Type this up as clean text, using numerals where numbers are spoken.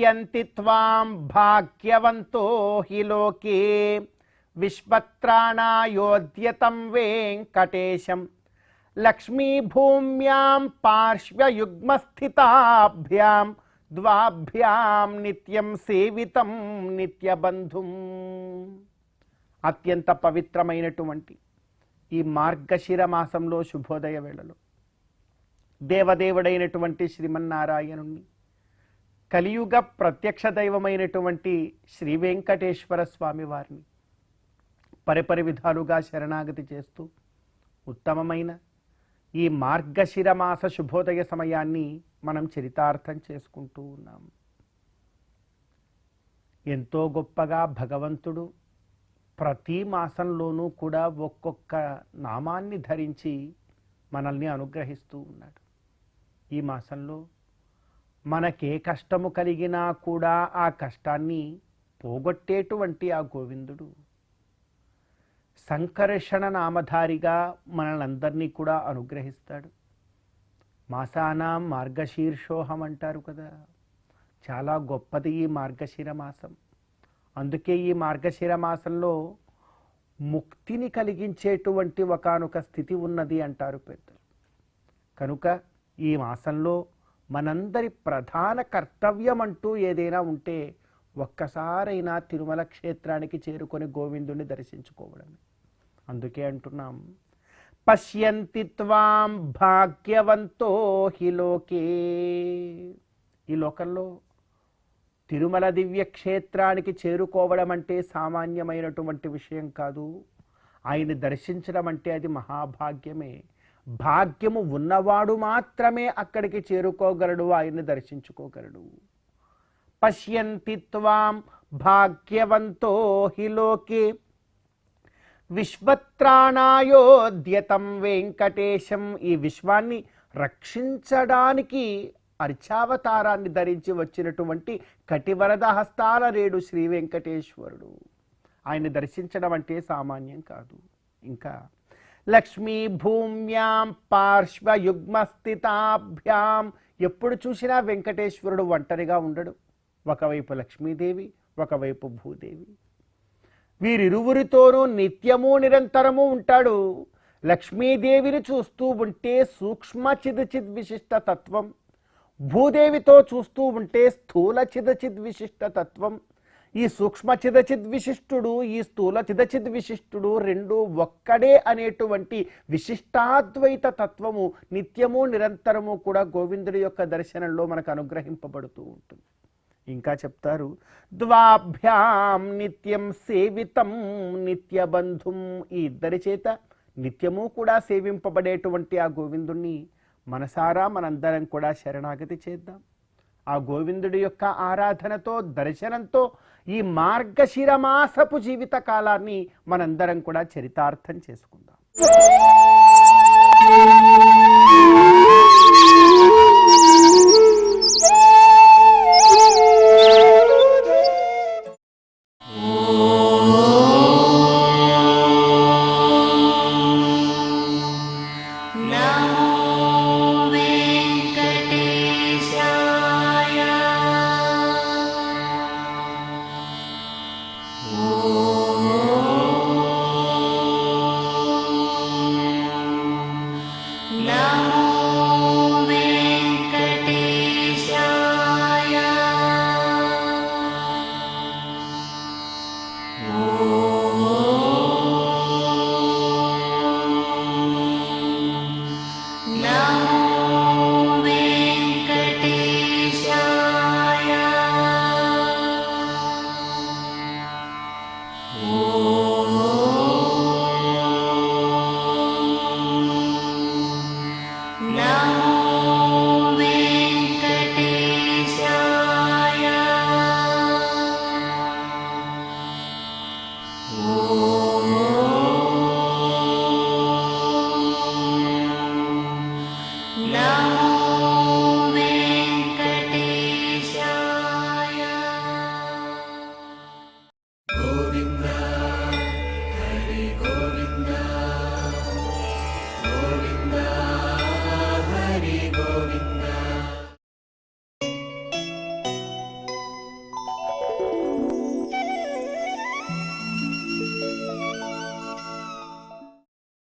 పశ్యంతి త్వాం భాగ్యవంతో హి లోకే విశ్వత్రాణాయోద్యతం వెంకటేశం లక్ష్మీభూమ్యాం పార్శ్వయుగ్మస్థితాభ్యాం ద్వాభ్యాం నిత్యం సేవితం నిత్యబంధుం. అత్యంత పవిత్రమైనటువంటి ఈ మార్గశిర మాసంలో శుభోదయ వేళలో దేవదేవుడైనటువంటి శ్రీమన్నారాయణుణ్ణి, కలియుగ ప్రత్యక్ష దైవమైనటువంటి శ్రీ వెంకటేశ్వర స్వామి వారిని పరిపరి విధాలుగా శరణాగతి చేస్తూ ఉత్తమమైన ఈ మార్గశిర మాస శుభోదయ సమయాన్ని మనం చరితార్థం చేసుకుంటూ ఉన్నాం. ఎంతో గొప్పగా భగవంతుడు ప్రతి మాసంలోనూ కూడా ఒక్కొక్క నామాన్ని ధరించి మనల్ని అనుగ్రహిస్తూ ఉన్నాడు. ఈ మాసంలో మనకే కష్టము కలిగినా కూడా ఆ కష్టాన్ని పోగొట్టేటువంటి ఆ గోవిందుడు సంకర్షణ నామధారిగా మనల్నందరినీ కూడా అనుగ్రహిస్తాడు. మాసానాం మార్గశీర్షోహం అంటారు కదా, చాలా గొప్పది ఈ మార్గశిర మాసం. అందుకే ఈ మార్గశిర మాసంలో ముక్తిని కలిగించేటువంటి ఒకానొక స్థితి ఉన్నది అంటారు పెద్దలు. కనుక ఈ మాసంలో మనందరి ప్రధాన కర్తవ్యం అంటూ ఏదైనా ఉంటే ఒక్కసారైనా తిరుమల క్షేత్రానికి చేరుకొని గోవిందుని దర్శించుకోవడమే. అందుకే అంటున్నాం, పశ్యంతి త్వాం భాగ్యవంతో హి లోకే. ఈ లోకంలో తిరుమల దివ్య క్షేత్రానికి చేరుకోవడం అంటే సామాన్యమైనటువంటి విషయం కాదు. ఆయన్ని దర్శించడం అంటే అది మహాభాగ్యమే. భాగ్యము ఉన్నవాడు మాత్రమే అక్కడికి చేరుకోగలడు, ఆయన్ని దర్శించుకోగలడు. పశ్యంతి త్వాం భాగ్యవంతో హి లోకే విశ్వత్రాణాయోద్యతం వెంకటేశం. ఈ విశ్వాన్ని రక్షించడానికి అర్చావతారాన్ని ధరించి వచ్చినటువంటి కటివరద హస్తాల రేడు శ్రీ వెంకటేశ్వరుడు. ఆయన్ని దర్శించడం అంటే సామాన్యం కాదు. ఇంకా లక్ష్మీ భూమ్యాం పార్శ్వయుగ్మస్థితాభ్యాం. ఎప్పుడు చూసినా వెంకటేశ్వరుడు ఒంటరిగా ఉండడు. ఒకవైపు లక్ష్మీదేవి, ఒకవైపు భూదేవి. వీరిరువురితోనూ నిత్యము నిరంతరము ఉంటాడు. లక్ష్మీదేవిని చూస్తూ ఉంటే సూక్ష్మ చిదచిద్ విశిష్ట తత్వం, భూదేవితో చూస్తూ ఉంటే స్థూల చిదచిద్ విశిష్ట తత్వం. ఈ సూక్ష్మ చిదచిద్ విశిష్టుడు, ఈ స్థూల చిదచిద్ విశిష్టుడు రెండు ఒక్కడే అనేటువంటి విశిష్టాద్వైత తత్వము నిత్యము నిరంతరము కూడా గోవిందుడి యొక్క దర్శనంలో మనకు అనుగ్రహింపబడుతూ ఉంటుంది. ఇంకా చెప్తారు, ద్వాభ్యాం నిత్యం సేవితం నిత్యబంధుం. ఈ ఇద్దరి చేత నిత్యము కూడా సేవింపబడేటువంటి ఆ గోవిందుణ్ణి మనసారా మనందరం కూడా శరణాగతి చేద్దాం. ఆ గోవిందుడి యొక్క ఆరాధనతో, దర్శనంతో ఈ మార్గశిర మాసపు జీవిత కాలాన్ని మనందరం కూడా చరితార్థం చేసుకుందాం.